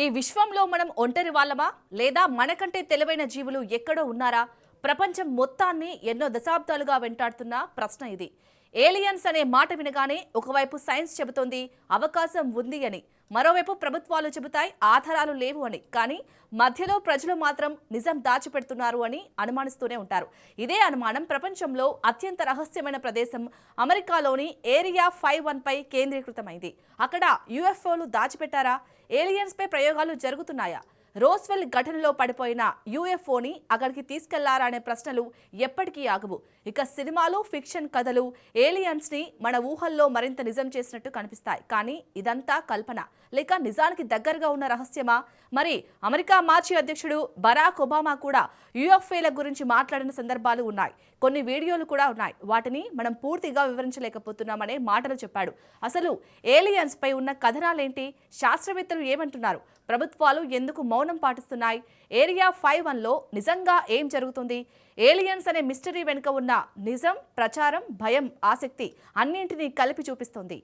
ఈ విశ్వంలో మనం ఒంటరి వాళ్ళమా లేదా మనకంటే తెలివైన జీవులు ఎక్కడో ఉన్నారా? ప్రపంచం మొత్తాన్ని ఎన్నో దశాబ్దాలుగా వెంటాడుతున్న ప్రశ్న ఇది. ఏలియన్స్ అనే మాట వినగానే ఒకవైపు సైన్స్ చెబుతోంది అవకాశం ఉంది అని, మరోవైపు ప్రభుత్వాలు చెబుతాయి ఆధారాలు లేవు అని. కానీ మధ్యలో ప్రజలు మాత్రం నిజం దాచిపెడుతున్నారు అని అనుమానిస్తూనే ఉంటారు. ఇదే అనుమానం ప్రపంచంలో అత్యంత రహస్యమైన ప్రదేశం అమెరికాలోని ఏరియా 51 పై కేంద్రీకృతమైంది. అక్కడ యుఎఫ్ఓలు దాచిపెట్టారా? ఏలియన్స్ పై ప్రయోగాలు జరుగుతున్నాయా? రోస్వెల్ ఘటనలో పడిపోయిన యుఎఫ్ఓని అక్కడికి తీసుకెళ్లారా అనే ప్రశ్నలు ఎప్పటికీ ఆగవు. ఇక సినిమాలు, ఫిక్షన్ కథలు ఏలియన్స్ ని మన ఊహల్లో మరింత నిజం చేసినట్టు కనిపిస్తాయి. కానీ ఇదంతా కల్పన లేక నిజానికి దగ్గరగా ఉన్న రహస్యమా? మరి అమెరికా మాజీ అధ్యక్షుడు బరాక్ ఒబామా కూడా యుఎఫ్ఏల గురించి మాట్లాడిన సందర్భాలు ఉన్నాయి. కొన్ని వీడియోలు కూడా ఉన్నాయి. వాటిని మనం పూర్తిగా వివరించలేకపోతున్నామనే మాటలు చెప్పాడు. అసలు ఏలియన్స్ పై ఉన్న కథనాలేంటి? శాస్త్రవేత్తలు ఏమంటున్నారు? ప్రభుత్వాలు ఎందుకు మౌనం పాటిస్తున్నాయి? ఏరియా 51లో నిజంగా ఏం జరుగుతుంది? ఏలియన్స్ అనే మిస్టరీ వెనుక ఉన్న నిజం, ప్రచారం, భయం, ఆసక్తి అన్నింటినీ కలిపి చూపిస్తుంది.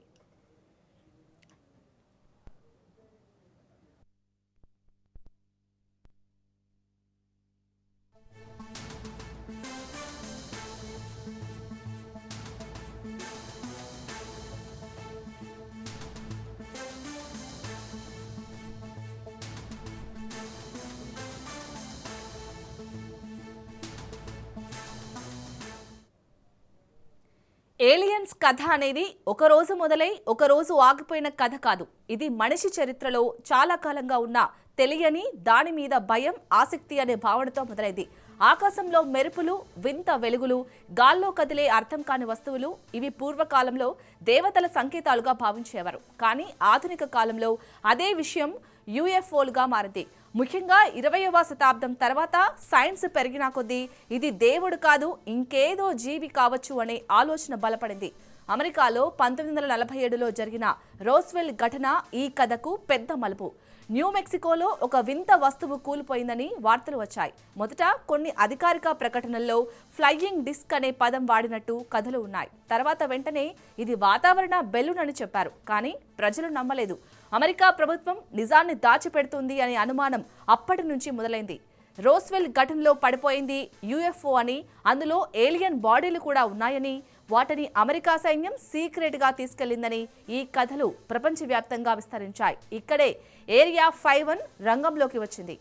ఏలియన్స్ కథ అనేది ఒక రోజు మొదలై ఒక రోజు ఆగిపోయిన కథ కాదు. ఇది మనిషి చరిత్రలో చాలా కాలంగా ఉన్న తెలియని దాని మీద భయం, ఆసక్తి అనే భావనతో మొదలైంది. ఆకాశంలో మెరుపులు, వింత వెలుగులు, గాల్లో కదిలే అర్థం కాని వస్తువులు ఇవి పూర్వకాలంలో దేవతల సంకేతాలుగా భావించేవారు. కానీ ఆధునిక కాలంలో అదే విషయం యుఎఫ్ఓలుగా మారింది. ముఖ్యంగా 20వ శతాబ్దం తర్వాత సైన్స్ పెరిగిన కొద్దీ ఇది దేవుడు కాదు ఇంకేదో జీవి కావచ్చు అనే ఆలోచన బలపడింది. అమెరికాలో 1947లో జరిగిన రోస్వెల్ ఘటన ఈ కథకు పెద్ద మలుపు. న్యూ మెక్సికోలో ఒక వింత వస్తువు కూలిపోయిందని వార్తలు వచ్చాయి. మొదట కొన్ని అధికారిక ప్రకటనల్లో ఫ్లయింగ్ డిస్క్ అనే పదం వాడినట్టు కథలు ఉన్నాయి. తర్వాత వెంటనే ఇది వాతావరణ బెలూన్ అని చెప్పారు. కానీ ప్రజలు నమ్మలేదు. అమెరికా ప్రభుత్వం నిజాన్ని దాచిపెడుతుంది అనే అనుమానం అప్పటి నుంచి మొదలైంది. రోస్వెల్ ఘటనలో పడిపోయింది యుఎఫ్ఓ అని, అందులో ఏలియన్ బాడీలు కూడా ఉన్నాయని, వాటిని అమెరికా సైన్యం సీక్రెట్ గా తీసుకెళ్లిందని ఈ కథలు ప్రపంచవ్యాప్తంగా విస్తరించాయి. ఇక్కడే ఏరియా 51 రంగంలోకి వచ్చింది.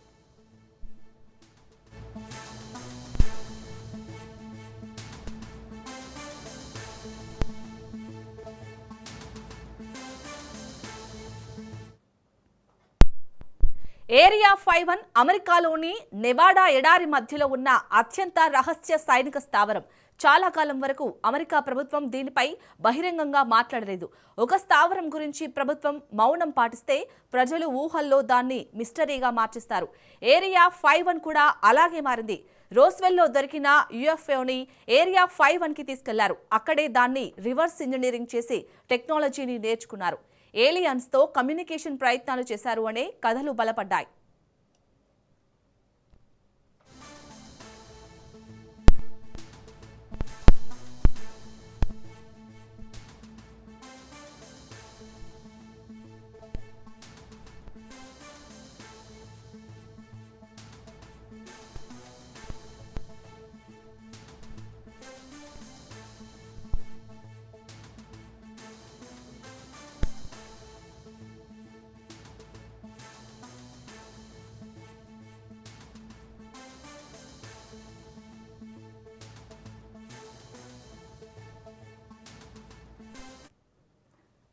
ఏరియా 51 అమెరికాలోని నెవాడా ఎడారి మధ్యలో ఉన్న అత్యంత రహస్య సైనిక స్థావరం. చాలా కాలం వరకు అమెరికా ప్రభుత్వం దీనిపై బహిరంగంగా మాట్లాడలేదు. ఒక స్థావరం గురించి ప్రభుత్వం మౌనం పాటిస్తే ప్రజలు ఊహల్లో దాన్ని మిస్టరీగా మార్చిస్తారు. ఏరియా 51 కూడా అలాగే మారింది. రోస్వెల్లో దొరికిన యుఎఫ్ఓని ఏరియా 51కి తీసుకెళ్లారు. అక్కడే దాన్ని రివర్స్ ఇంజనీరింగ్ చేసి టెక్నాలజీని నేర్చుకున్నారు. ఏలియన్స్తో కమ్యూనికేషన్ ప్రయత్నాలు చేశారు అనే కథలు బలపడ్డాయి.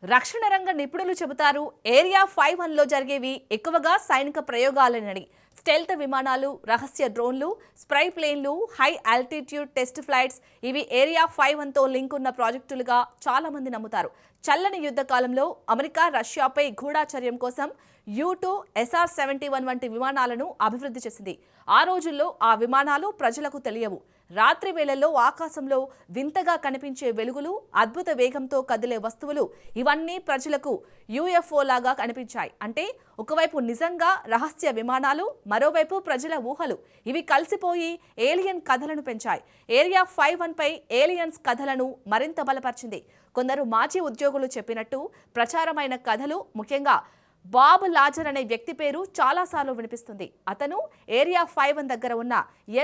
రక్షణ రంగ నిపుణులు చెబుతారు ఏరియా 51లో జరిగేవి ఎక్కువగా సైనిక ప్రయోగాలేనని. స్టెల్త్ విమానాలు, రహస్య డ్రోన్లు, స్ప్రై ప్లేన్లు, హై ఆల్టిట్యూడ్ టెస్ట్ ఫ్లైట్స్ ఇవి ఏరియా 51తో లింక్ ఉన్న ప్రాజెక్టులుగా చాలా మంది నమ్ముతారు. చల్లని యుద్ధ కాలంలో అమెరికా రష్యాపై గూఢాచర్యం కోసం U-2 SR-71 వంటి విమానాలను అభివృద్ధి చేసింది. ఆ రోజుల్లో ఆ విమానాలు ప్రజలకు తెలియవు. రాత్రి వేళల్లో ఆకాశంలో వింతగా కనిపించే వెలుగులు, అద్భుత వేగంతో కదిలే వస్తువులు ఇవన్నీ ప్రజలకు యుఎఫ్ఓ లాగా కనిపించాయి. అంటే ఒకవైపు నిజంగా రహస్య విమానాలు, మరోవైపు ప్రజల ఊహలు ఇవి కలిసిపోయి ఏలియన్ కథలను పెంచాయి. ఏరియా 51 పై ఏలియన్స్ కథలను మరింత బలపరిచింది. కొందరు మాజీ ఉద్యోగులు చెప్పినట్టు ప్రచారమైన కథలు, ముఖ్యంగా బాబ్ లాజర్ అనే వ్యక్తి పేరు చాలాసార్లు వినిపిస్తుంది. అతను ఏరియా 51 దగ్గర ఉన్న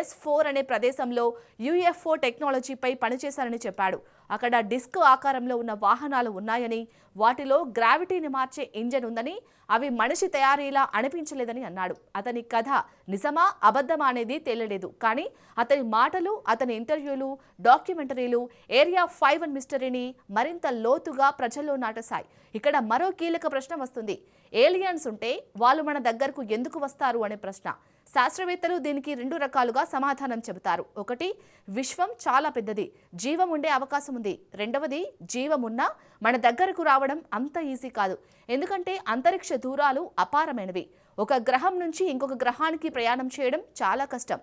S4 అనే ప్రదేశంలో UFO టెక్నాలజీపై పనిచేశారని చెప్పాడు. అక్కడ డిస్క్ ఆకారంలో ఉన్న వాహనాలు ఉన్నాయని, వాటిలో గ్రావిటీని మార్చే ఇంజన్ ఉందని, అవి మనిషి తయారీలా అనిపించలేదని అన్నాడు. అతని కథ నిజమా అబద్ధమా అనేది తెలియలేదు. కానీ అతని మాటలు, అతని ఇంటర్వ్యూలు, డాక్యుమెంటరీలు ఏరియా 51 మిస్టరీని మరింత లోతుగా ప్రజల్లో నాటేశాయి. ఇక్కడ మరో కీలక ప్రశ్న వస్తుంది. ఏలియన్స్ ఉంటే వాళ్ళు మన దగ్గరకు ఎందుకు వస్తారు అనే ప్రశ్న. శాస్త్రవేత్తలు దీనికి రెండు రకాలుగా సమాధానం చెబుతారు. ఒకటి, విశ్వం చాలా పెద్దది, జీవం ఉండే అవకాశం ఉంది. రెండవది, జీవం ఉన్నా మన దగ్గరకు రావడం అంత ఈజీ కాదు. ఎందుకంటే అంతరిక్ష దూరాలు అపారమైనవి. ఒక గ్రహం నుంచి ఇంకొక గ్రహానికి ప్రయాణం చేయడం చాలా కష్టం.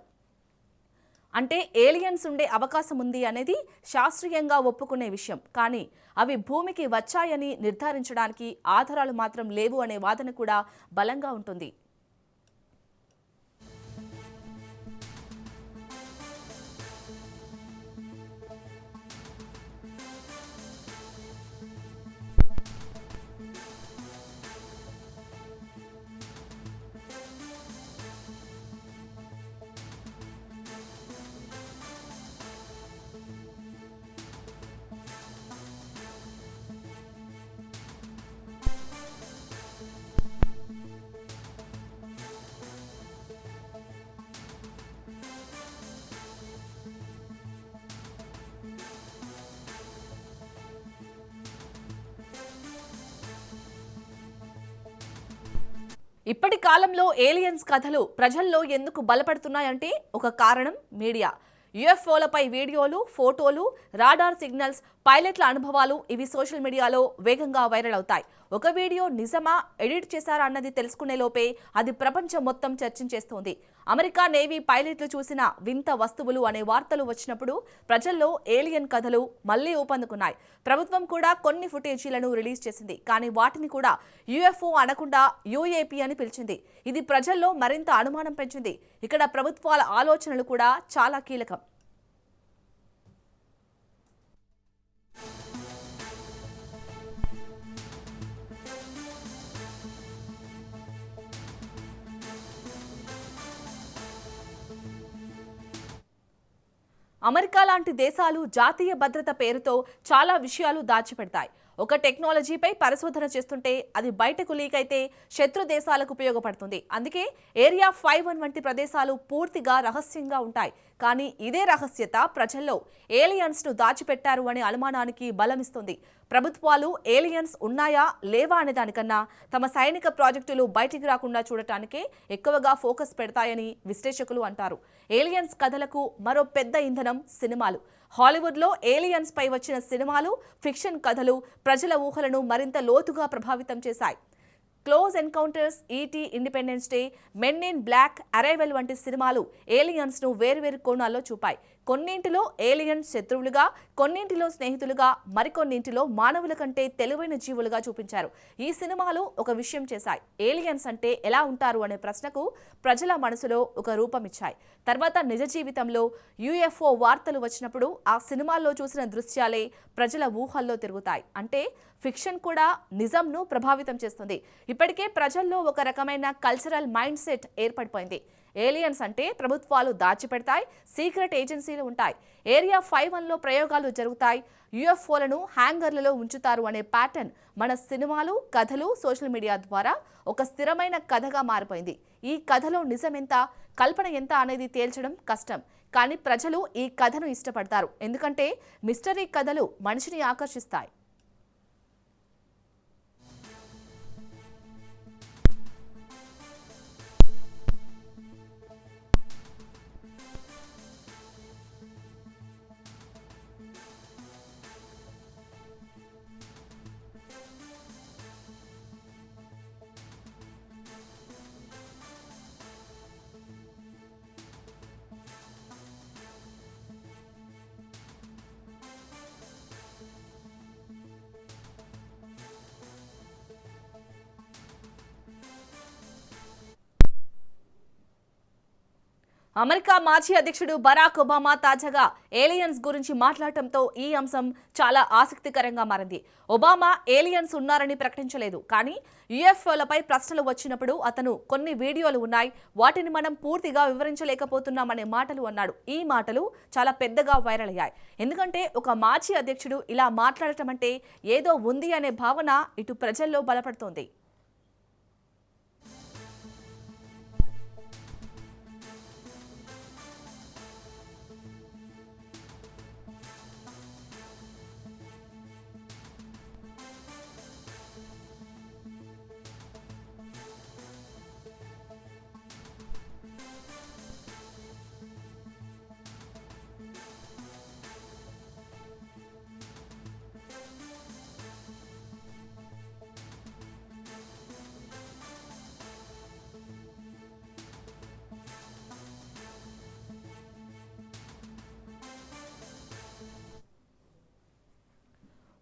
అంటే ఏలియన్స్ ఉండే అవకాశం ఉంది అనేది శాస్త్రీయంగా ఒప్పుకునే విషయం. కానీ అవి భూమికి వచ్చాయని నిర్ధారించడానికి ఆధారాలు మాత్రం లేవు అనే వాదన కూడా బలంగా ఉంటుంది. ఇప్పటి కాలంలో ఏలియన్స్ కథలు ప్రజల్లో ఎందుకు బలపడుతున్నాయంటే ఒక కారణం మీడియా. యుఎఫ్ఓలపై వీడియోలు, ఫోటోలు, రాడార్ సిగ్నల్స్, పైలట్ల అనుభవాలు ఇవి సోషల్ మీడియాలో వేగంగా వైరల్ అవుతాయి. ఒక వీడియో నిజమా, ఎడిట్ చేశారా అన్నది తెలుసుకునే లోపే అది ప్రపంచం మొత్తం చర్చించేస్తోంది. అమెరికా నేవీ పైలట్లు చూసిన వింత వస్తువులు అనే వార్తలు వచ్చినప్పుడు ప్రజల్లో ఏలియన్ కథలు మళ్లీ ఊపందుకున్నాయి. ప్రభుత్వం కూడా కొన్ని ఫుటేజీలను రిలీజ్ చేసింది. కానీ వాటిని కూడా యుఎఫ్ఓ అనకుండా యుఏపీ అని పిలిచింది. ఇది ప్రజల్లో మరింత అనుమానం పెంచింది. ఇక్కడ ప్రభుత్వాల ఆలోచనలు కూడా చాలా కీలకం. అమెరికా లాంటి దేశాలు జాతీయ భద్రత పేరుతో చాలా విషయాలు దాచిపెడతాయి. ఒక టెక్నాలజీపై పరిశోధన చేస్తుంటే అది బయటకు లీక్ అయితే శత్రు దేశాలకు ఉపయోగపడుతుంది. అందుకే ఏరియా 51 వంటి ప్రదేశాలు పూర్తిగా రహస్యంగా ఉంటాయి. కానీ ఇదే రహస్యత ప్రజల్లో ఏలియన్స్ను దాచిపెట్టారు అనే అనుమానానికి బలమిస్తుంది. ప్రభుత్వాలు ఏలియన్స్ ఉన్నాయా లేవా అనే దానికన్నా తమ సైనిక ప్రాజెక్టులు బయటికి రాకుండా చూడటానికే ఎక్కువగా ఫోకస్ పెడతాయని విశ్లేషకులు అంటారు. ఏలియన్స్ కథలకు మరో పెద్ద ఇంధనం సినిమాలు. హాలీవుడ్లో ఏలియన్స్ పై వచ్చిన సినిమాలు, ఫిక్షన్ కథలు ప్రజల ఊహలను మరింత లోతుగా ప్రభావితం చేశాయి. Close encounters, ET, independence day, men in black, arrival వంటి సినిమాలు ఏలియన్స్ను వేర్వేరు కోణాల్లో చూపాయి. కొన్నింటిలో ఏలియన్స్ శత్రువులుగా, కొన్నింటిలో స్నేహితులుగా, మరికొన్నింటిలో మానవుల కంటే తెలివైన జీవులుగా చూపించారు. ఈ సినిమాలు ఒక విషయం చేశాయి. ఏలియన్స్ అంటే ఎలా ఉంటారు అనే ప్రశ్నకు ప్రజల మనసులో ఒక రూపం ఇచ్చాయి. తర్వాత నిజ జీవితంలో యుఎఫ్ఓ వార్తలు వచ్చినప్పుడు ఆ సినిమాల్లో చూసిన దృశ్యాలే ప్రజల ఊహల్లో తిరుగుతాయి. అంటే ఫిక్షన్ కూడా నిజంను ప్రభావితం చేస్తుంది. ఇప్పటికే ప్రజల్లో ఒక రకమైన కల్చరల్ మైండ్ సెట్ ఏర్పడిపోయింది. ఏలియన్స్ అంటే ప్రభుత్వాలు దాచిపెడతాయి, సీక్రెట్ ఏజెన్సీలు ఉంటాయి, ఏరియా 51లో ప్రయోగాలు జరుగుతాయి, యుఎఫ్ఓలను హ్యాంగర్లలో ఉంచుతారు అనే ప్యాటర్న్ మన సినిమాలు, కథలు, సోషల్ మీడియా ద్వారా ఒక స్థిరమైన కథగా మారిపోయింది. ఈ కథలో నిజమెంత, కల్పన ఎంత అనేది తేల్చడం కష్టం. కానీ ప్రజలు ఈ కథను ఇష్టపడతారు. ఎందుకంటే మిస్టరీ కథలు మనిషిని ఆకర్షిస్తాయి. అమెరికా మాజీ అధ్యక్షుడు బరాక్ ఒబామా తాజాగా ఏలియన్స్ గురించి మాట్లాడటంతో ఈ అంశం చాలా ఆసక్తికరంగా మారింది. ఒబామా ఏలియన్స్ ఉన్నారని ప్రకటించలేదు, కానీ యుఎఫ్ఓలపై ప్రశ్నలు వచ్చినప్పుడు అతను కొన్ని వీడియోలు ఉన్నాయి, వాటిని మనం పూర్తిగా వివరించలేకపోతున్నామనే మాటలు అన్నాడు. ఈ మాటలు చాలా పెద్దగా వైరల్ అయ్యాయి. ఎందుకంటే ఒక మాజీ అధ్యక్షుడు ఇలా మాట్లాడటం అంటే ఏదో ఉంది అనే భావన ఇటు ప్రజల్లో బలపడుతోంది.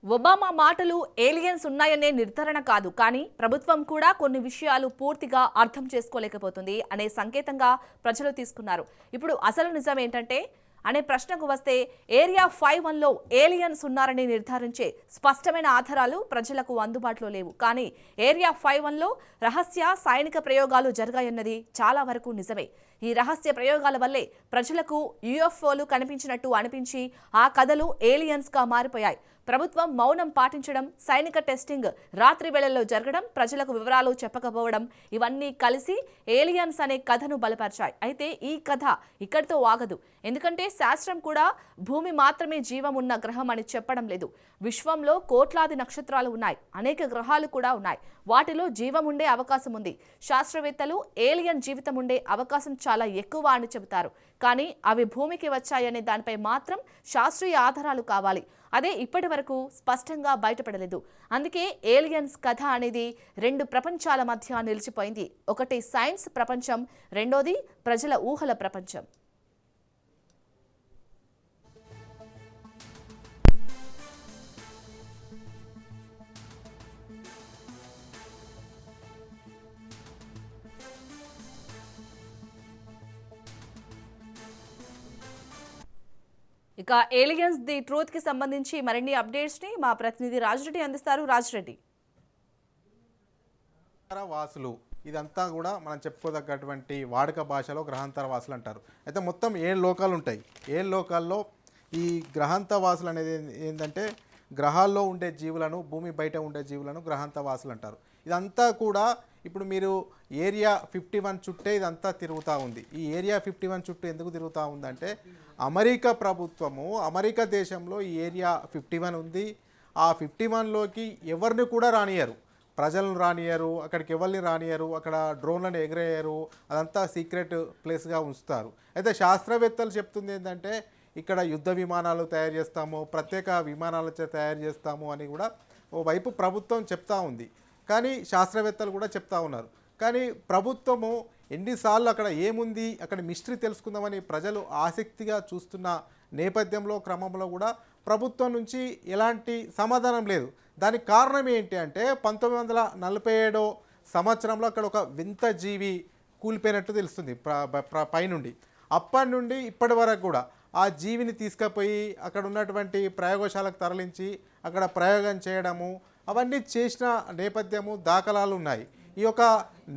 ఒబామా మాటలు ఏలియన్స్ ఉన్నాయనే నిర్ధారణ కాదు, కానీ ప్రభుత్వం కూడా కొన్ని విషయాలు పూర్తిగా అర్థం చేసుకోలేకపోతుంది అనే సంకేతంగా ప్రజలు తీసుకున్నారు. ఇప్పుడు అసలు నిజం ఏంటంటే అనే ప్రశ్నకు వస్తే, ఏరియా 51లో ఏలియన్స్ ఉన్నారని నిర్ధారించే స్పష్టమైన ఆధారాలు ప్రజలకు అందుబాటులో లేవు. కానీ ఏరియా 51లో రహస్య సైనిక ప్రయోగాలు జరిగాయన్నది చాలా వరకు నిజమే. ఈ రహస్య ప్రయోగాల వల్లే ప్రజలకు యుఎఫ్ఓలు కనిపించినట్టు అనిపించి ఆ కథలు ఏలియన్స్గా మారిపోయాయి. ప్రభుత్వం మౌనం పాటించడం, సైనిక టెస్టింగ్ రాత్రి వేళల్లో జరగడం, ప్రజలకు వివరాలు చెప్పకపోవడం, ఇవన్నీ కలిసి ఏలియన్స్ అనే కథను బలపరిచాయి. అయితే ఈ కథ ఇక్కడితో ఆగదు. ఎందుకంటే శాస్త్రం కూడా భూమి మాత్రమే జీవం ఉన్న గ్రహం అని చెప్పడం లేదు. విశ్వంలో కోట్లాది నక్షత్రాలు ఉన్నాయి, అనేక గ్రహాలు కూడా ఉన్నాయి. వాటిలో జీవం ఉండే అవకాశం ఉంది. శాస్త్రవేత్తలు ఏలియన్ జీవితం ఉండే అవకాశం చాలా ఎక్కువ అని చెబుతారు. కానీ అవి భూమికి వచ్చాయనే దానిపై మాత్రం శాస్త్రీయ ఆధారాలు కావాలి. అదే ఇప్పటి వరకు స్పష్టంగా బయటపడలేదు. అందుకే ఏలియన్స్ కథ అనేది రెండు ప్రపంచాల మధ్య నిలిచిపోయింది. ఒకటి సైన్స్ ప్రపంచం, రెండోది ప్రజల ఊహల ప్రపంచం. ఇక ఏలియన్స్ ది ట్రూత్ కి సంబంధించి మరిన్ని అప్డేట్స్ ని మా ప్రతినిధి రాజరెడ్డి అందిస్తారు. రాజరెడ్డి, వాసులు ఇదంతా కూడా మనం చెప్పుకోదగ్గటువంటి వాడుక భాషలో గ్రహాంతర వాసులు అంటారు. అయితే మొత్తం 7 లోకాలు ఉంటాయి. 7 లోకాల్లో ఈ గ్రహాంత వాసులు అనేది ఏంటంటే గ్రహాల్లో ఉండే జీవులను, భూమి బయట ఉండే జీవులను గ్రహాంత వాసులు అంటారు. ఇదంతా కూడా ఇప్పుడు మీరు ఏరియా 51 చుట్టే ఇదంతా తిరుగుతూ ఉంది. ఈ ఏరియా 51 చుట్టూ ఎందుకు తిరుగుతూ ఉందంటే అమెరికా ప్రభుత్వము, అమెరికా దేశంలో ఈ ఏరియా 51 ఉంది. ఆ 51లోకి ఎవరిని కూడా రానియరు, ప్రజలను రానియరు, అక్కడికి ఎవరిని రానియరు, అక్కడ డ్రోన్లను ఎగరేయరు, అదంతా సీక్రెట్ ప్లేస్గా ఉంచుతారు. అయితే శాస్త్రవేత్తలు చెప్తుంది ఏంటంటే ఇక్కడ యుద్ధ విమానాలు తయారు చేస్తాము, ప్రత్యేక విమానాలు తయారు చేస్తాము అని కూడా ఓవైపు ప్రభుత్వం చెప్తా ఉంది. కానీ శాస్త్రవేత్తలు కూడా చెప్తా ఉన్నారు. కానీ ప్రభుత్వము ఎన్నిసార్లు అక్కడ ఏముంది, అక్కడ మిస్టరీ తెలుసుకుందామని ప్రజలు ఆసక్తిగా చూస్తున్న నేపథ్యంలో క్రమంలో కూడా ప్రభుత్వం నుంచి ఎలాంటి సమాధానం లేదు. దానికి కారణం ఏంటి అంటే 1947 సంవత్సరంలో అక్కడ ఒక వింత జీవి కూలిపోయినట్టు తెలుస్తుంది పైనుండి. అప్పటి నుండి ఇప్పటి వరకు కూడా ఆ జీవిని తీసుకుపోయి అక్కడ ఉన్నటువంటి ప్రయోగశాలకు తరలించి అక్కడ ప్రయోగం చేయడము, అవన్నీ చేసిన నేపథ్యము, దాఖలాలు ఉన్నాయి. ఈ యొక్క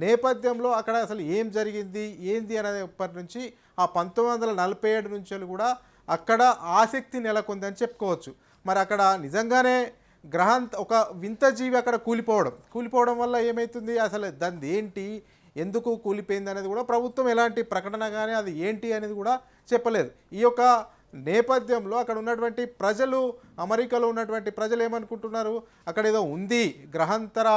నేపథ్యంలో అక్కడ అసలు ఏం జరిగింది ఏంది అనేది ఇప్పటి నుంచి ఆ 1947 నుంచి కూడా అక్కడ ఆసక్తి నెలకొందని చెప్పుకోవచ్చు. మరి అక్కడ నిజంగానే ఒక వింత జీవి అక్కడ కూలిపోవడం వల్ల ఏమవుతుంది, అసలు దాన్ని ఏంటి, ఎందుకు కూలిపోయింది అనేది కూడా ప్రభుత్వం ఎలాంటి ప్రకటన కానీ అది ఏంటి అనేది కూడా చెప్పలేదు. ఈ యొక్క నేపథ్యంలో అక్కడ ఉన్నటువంటి ప్రజలు, అమెరికాలో ఉన్నటువంటి ప్రజలు ఏమనుకుంటున్నారు, అక్కడ ఏదో ఉంది, గ్రహాంతర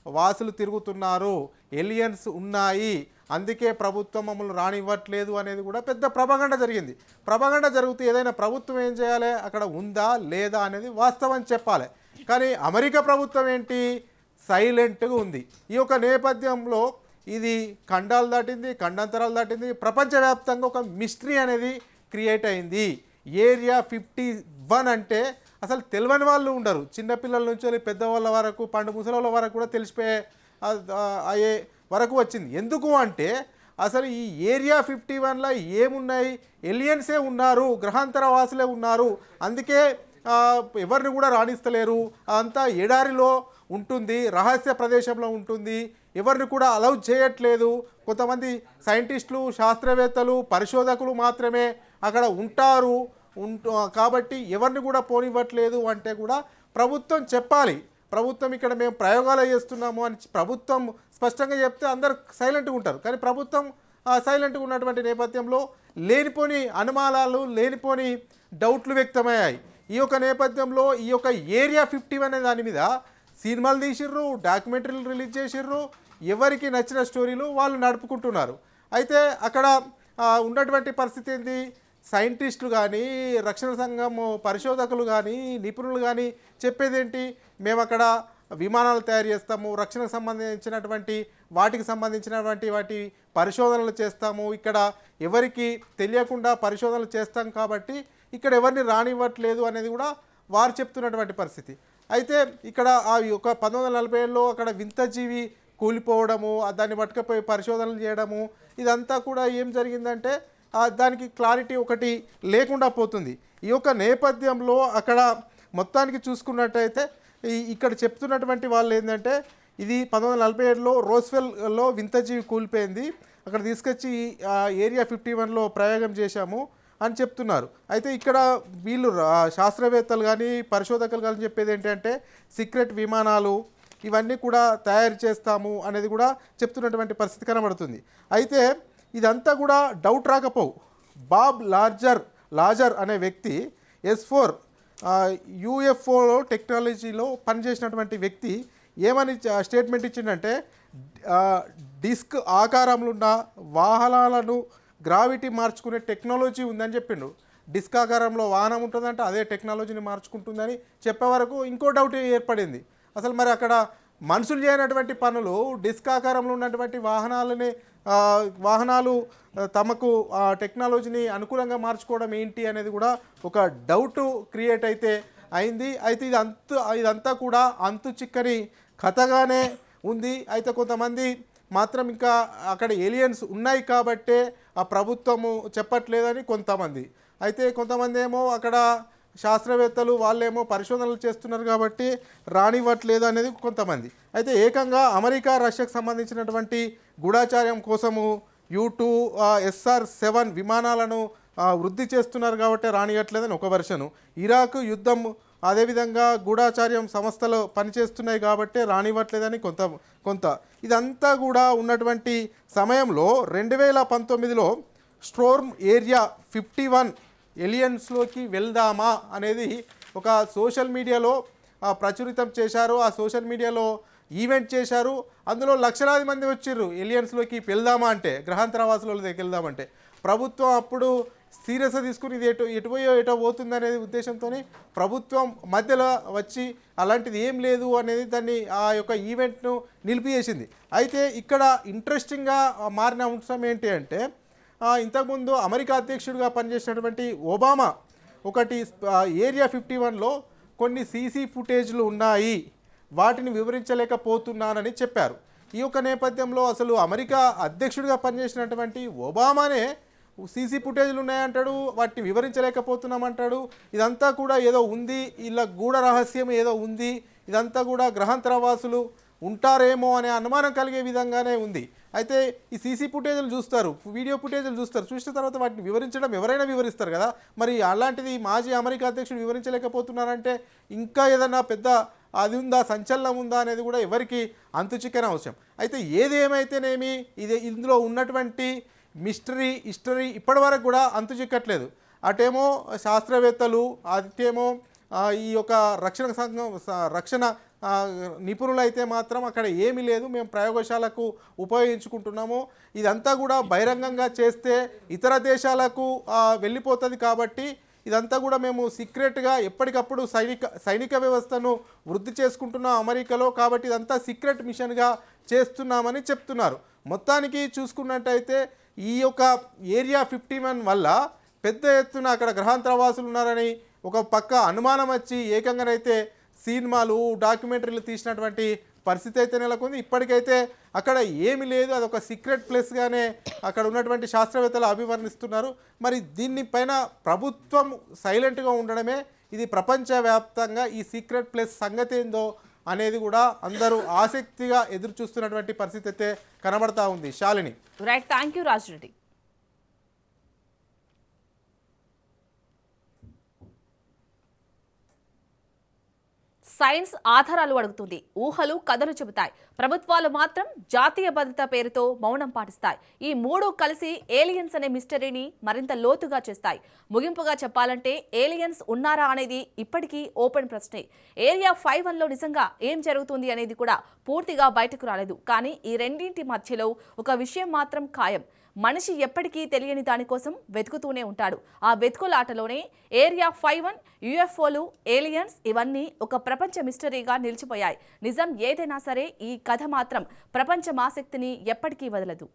వాసులు తిరుగుతున్నారు, ఏలియన్స్ ఉన్నాయి, అందుకే ప్రభుత్వం మమ్మల్ని రానివ్వట్లేదు అనేది కూడా పెద్ద ప్రపగండ జరిగింది. ప్రపగండ జరుగుతూ ఏదైనా ప్రభుత్వం ఏం చేయాలి, అక్కడ ఉందా లేదా అనేది వాస్తవం చెప్పాలి. కానీ అమెరికా ప్రభుత్వం ఏంటి, సైలెంట్గా ఉంది. ఈ యొక్క నేపథ్యంలో ఇది ఖండాలు దాటింది, ఖండాంతరాలు దాటింది, ప్రపంచవ్యాప్తంగా ఒక మిస్టరీ అనేది క్రియేట్ అయింది. ఏరియా 51 అంటే అసలు తెలియని వాళ్ళు ఉండరు. చిన్నపిల్లల నుంచి పెద్దవాళ్ళ వరకు, పండు ముసలి వరకు కూడా తెలిసిపోయే అయ్యే వరకు వచ్చింది. ఎందుకు అంటే అసలు ఈ ఏరియా 51లో ఏమున్నాయి, ఎలియన్సే ఉన్నారు, గ్రహాంతర వాసులే ఉన్నారు, అందుకే ఎవరిని కూడా రాణిస్తలేరు, అంతా ఎడారిలో ఉంటుంది, రహస్య ప్రదేశంలో ఉంటుంది, ఎవరిని కూడా అలౌ చేయట్లేదు, కొంతమంది సైంటిస్టులు, శాస్త్రవేత్తలు, పరిశోధకులు మాత్రమే అక్కడ ఉంటారు కాబట్టి ఎవరిని కూడా పోనివ్వట్లేదు అంటే కూడా ప్రభుత్వం చెప్పాలి. ప్రభుత్వం ఇక్కడ మేము ప్రయోగాలు చేస్తున్నాము అని ప్రభుత్వం స్పష్టంగా చెప్తే అందరు సైలెంట్గా ఉంటారు. కానీ ప్రభుత్వం సైలెంట్గా ఉన్నటువంటి నేపథ్యంలో లేనిపోని అనుమానాలు, లేనిపోని డౌట్లు వ్యక్తమయ్యాయి. ఈ యొక్క నేపథ్యంలో ఈ యొక్క ఏరియా 51 అనే దాని మీద సినిమాలు తీసిర్రు, డాక్యుమెంటరీలు రిలీజ్ చేసిర్రు, ఎవరికి నచ్చిన స్టోరీలు వాళ్ళు నడుపుకుంటున్నారు. అయితే అక్కడ ఉన్నటువంటి పరిస్థితి ఏంటి, సైంటిస్టులు కానీ, రక్షణ సంఘం పరిశోధకులు కానీ, నిపుణులు కానీ చెప్పేది ఏంటి, మేము అక్కడ విమానాలు తయారు చేస్తాము, రక్షణకు సంబంధించినటువంటి వాటి పరిశోధనలు చేస్తాము, ఇక్కడ ఎవరికి తెలియకుండా పరిశోధనలు చేస్తాం కాబట్టి ఇక్కడ ఎవరిని రానివ్వట్లేదు అనేది కూడా వారు చెప్తున్నటువంటి పరిస్థితి. అయితే ఇక్కడ ఆ యొక్క 1940లో అక్కడ వింత జీవి కూలిపోవడము, దాన్ని పట్టుకపోయి పరిశోధనలు చేయడము, ఇదంతా కూడా ఏం జరిగిందంటే దానికి క్లారిటీ ఒకటి లేకుండా పోతుంది. ఈ యొక్క నేపథ్యంలో అక్కడ మొత్తానికి చూసుకున్నట్టయితే ఇక్కడ చెప్తున్నటువంటి వాళ్ళు ఏంటంటే ఇది 1947లో రోస్వెల్లో వింతజీవి కూలిపోయింది, అక్కడ తీసుకొచ్చి ఏరియా 51లో ప్రయోగం చేశాము అని చెప్తున్నారు. అయితే ఇక్కడ వీళ్ళు శాస్త్రవేత్తలు కానీ, పరిశోధకులు కానీ చెప్పేది ఏంటంటే సీక్రెట్ విమానాలు ఇవన్నీ కూడా తయారు చేస్తాము అనేది కూడా చెప్తున్నటువంటి పరిస్థితి కనబడుతుంది. అయితే ఇదంతా కూడా డౌట్ రాకపోవు. బాబ్ లాజర్ అనే వ్యక్తి S4 UFO టెక్నాలజీలో పనిచేసినటువంటి వ్యక్తి ఏమని స్టేట్మెంట్ ఇచ్చిందంటే డిస్క్ ఆకారంలో ఉన్న వాహనాలను గ్రావిటీ మార్చుకునే టెక్నాలజీ ఉందని చెప్పిండు. డిస్క్ ఆకారంలో వాహనం ఉంటుందంటే అదే టెక్నాలజీని మార్చుకుంటుందని చెప్పే వరకు ఇంకో డౌట్ ఏర్పడింది. అసలు మరి అక్కడ మనుషులు చేయనటువంటి పనులు డిస్క్ ఆకారంలో ఉన్నటువంటి వాహనాలు తమకు టెక్నాలజీని అనుకూలంగా మార్చుకోవడం ఏంటి అనేది కూడా ఒక డౌట్ క్రియేట్ అయితే అయింది. అయితే ఇదంతా కూడా అంతు చిక్కని కథగానే ఉంది. అయితే కొంతమంది మాత్రం ఇంకా అక్కడ ఏలియన్స్ ఉన్నాయి కాబట్టే ఆ ప్రభుత్వము చెప్పట్లేదని కొంతమంది, అయితే కొంతమంది ఏమో అక్కడ శాస్త్రవేత్తలు వాళ్ళేమో పరిశోధనలు చేస్తున్నారు కాబట్టి రానివ్వట్లేదు అనేది కొంతమంది. అయితే ఏకంగా అమెరికా, రష్యాకు సంబంధించినటువంటి గూఢాచార్యం కోసము U2 SR-7 విమానాలను వృద్ధి చేస్తున్నారు కాబట్టి రానియట్లేదని ఒక వెర్షను, ఇరాక్ యుద్ధం అదేవిధంగా గూఢాచార్యం సంస్థలు పనిచేస్తున్నాయి కాబట్టి రానివ్వట్లేదని కొంత ఇదంతా కూడా ఉన్నటువంటి సమయంలో 2019లో స్టోర్మ్ ఏరియా 51 ఎలియన్స్లోకి వెళ్దామా అనేది ఒక సోషల్ మీడియాలో ప్రచురితం చేశారు. ఆ సోషల్ మీడియాలో ఈవెంట్ చేశారు. అందులో లక్షలాది మంది వచ్చిర్రు ఎలియన్స్లోకి వెళ్దామా అంటే, గ్రహాంతరవాసుల దగ్గరికి వెళ్దామంటే. ప్రభుత్వం అప్పుడు సీరియస్గా తీసుకుని ఇది ఎటో పోతుందనేది ఉద్దేశంతో ప్రభుత్వం మధ్యలో వచ్చి అలాంటిది ఏం లేదు అనేది దాన్ని ఆ యొక్క ఈవెంట్ను నిలిపివేసింది. అయితే ఇక్కడ ఇంట్రెస్టింగ్గా మారిన అంశం ఏంటి అంటే ఇంతకుముందు అమెరికా అధ్యక్షుడిగా పనిచేసినటువంటి ఒబామా ఒకటి ఏరియా 51లో కొన్ని సీసీ ఫుటేజ్లు ఉన్నాయి, వాటిని వివరించలేకపోతున్నానని చెప్పారు. ఈ యొక్క నేపథ్యంలో అసలు అమెరికా అధ్యక్షుడిగా పనిచేసినటువంటి ఒబామానే సీసీ ఫుటేజ్లు ఉన్నాయంటాడు, వాటిని వివరించలేకపోతున్నామంటాడు. ఇదంతా కూడా ఏదో ఉంది, ఇలా గూఢ రహస్యం ఏదో ఉంది, ఇదంతా కూడా గ్రహాంతరవాసులు ఉంటారేమో అనే అనుమానం కలిగే విధంగానే ఉంది. అయితే ఈ సీసీ ఫుటేజ్లు చూస్తారు, వీడియో ఫుటేజ్లు చూస్తారు, చూసిన తర్వాత వాటిని వివరించడం ఎవరైనా వివరిస్తారు కదా. మరి అలాంటిది మాజీ అమెరికా అధ్యక్షుడు వివరించలేకపోతున్నారంటే ఇంకా ఏదైనా పెద్ద అది ఉందా, సంచలనం ఉందా అనేది కూడా ఎవరికి అంతుచిక్కని అవసరం. అయితే ఏది ఏమైతేనేమి ఇందులో ఉన్నటువంటి హిస్టరీ ఇప్పటి వరకు కూడా అంతు చిక్కట్లేదు. అటేమో శాస్త్రవేత్తలు, అటేమో ఈ యొక్క రక్షణ నిపుణులు అయితే మాత్రం అక్కడ ఏమీ లేదు, మేము ప్రయోగశాలకు ఉపయోగించుకుంటున్నాము, ఇదంతా కూడా బహిరంగంగా చేస్తే ఇతర దేశాలకు వెళ్ళిపోతుంది కాబట్టి ఇదంతా కూడా మేము సీక్రెట్గా ఎప్పటికప్పుడు సైనిక వ్యవస్థను వృద్ధి చేసుకుంటున్నాం అమెరికాలో, కాబట్టి ఇదంతా సీక్రెట్ మిషన్గా చేస్తున్నామని చెప్తున్నారు. మొత్తానికి చూసుకున్నట్టయితే ఈ యొక్క ఏరియా 51 వల్ల పెద్ద ఎత్తున అక్కడ గ్రహాంతరవాసులు ఉన్నారని ఒక పక్క అనుమానం వచ్చి ఏకంగానైతే సినిమాలు, డాక్యుమెంటరీలు తీసినటువంటి పరిస్థితి అయితే నెలకొంది. ఇప్పటికైతే అక్కడ ఏమీ లేదు, అదొక సీక్రెట్ ప్లేస్గానే అక్కడ ఉన్నటువంటి శాస్త్రవేత్తలు అభివర్ణిస్తున్నారు. మరి దీనిపైన ప్రభుత్వం సైలెంట్గా ఉండడమే, ఇది ప్రపంచవ్యాప్తంగా ఈ సీక్రెట్ ప్లేస్ సంగతి ఏందో అనేది కూడా అందరూ ఆసక్తిగా ఎదురు చూస్తున్నటువంటి పరిస్థితి అయితే కనబడతా ఉంది. Shalini. Right, thank you Raja Reddy. Science ఆధారాలు అడుగుతుంది, ఊహలు కథలు చెబుతాయి, ప్రభుత్వాలు మాత్రం జాతీయ భద్రత పేరుతో మౌనం పాటిస్తాయి. ఈ మూడు కలిసి ఏలియన్స్ అనే మిస్టరీని మరింత లోతుగా చేస్తాయి. ముగింపుగా చెప్పాలంటే ఏలియన్స్ ఉన్నారా అనేది ఇప్పటికీ ఓపెన్ ప్రశ్నే. ఏరియా 51లో నిజంగా ఏం జరుగుతుంది అనేది కూడా పూర్తిగా బయటకు రాలేదు. కానీ ఈ రెండింటి మధ్యలో ఒక విషయం మాత్రం ఖాయం. మనిషి ఎప్పటికీ తెలియని దానికోసం వెతుకుతూనే ఉంటాడు. ఆ వెతుకులాటలోనే ఏరియా 51, యుఎఫ్ఓలు, ఏలియన్స్ ఇవన్నీ ఒక ప్రపంచ మిస్టరీగా నిలిచిపోయాయి. నిజం ఏదైనా సరే ఈ కథ మాత్రం ప్రపంచం ఆసక్తిని ఎప్పటికీ వదలదు.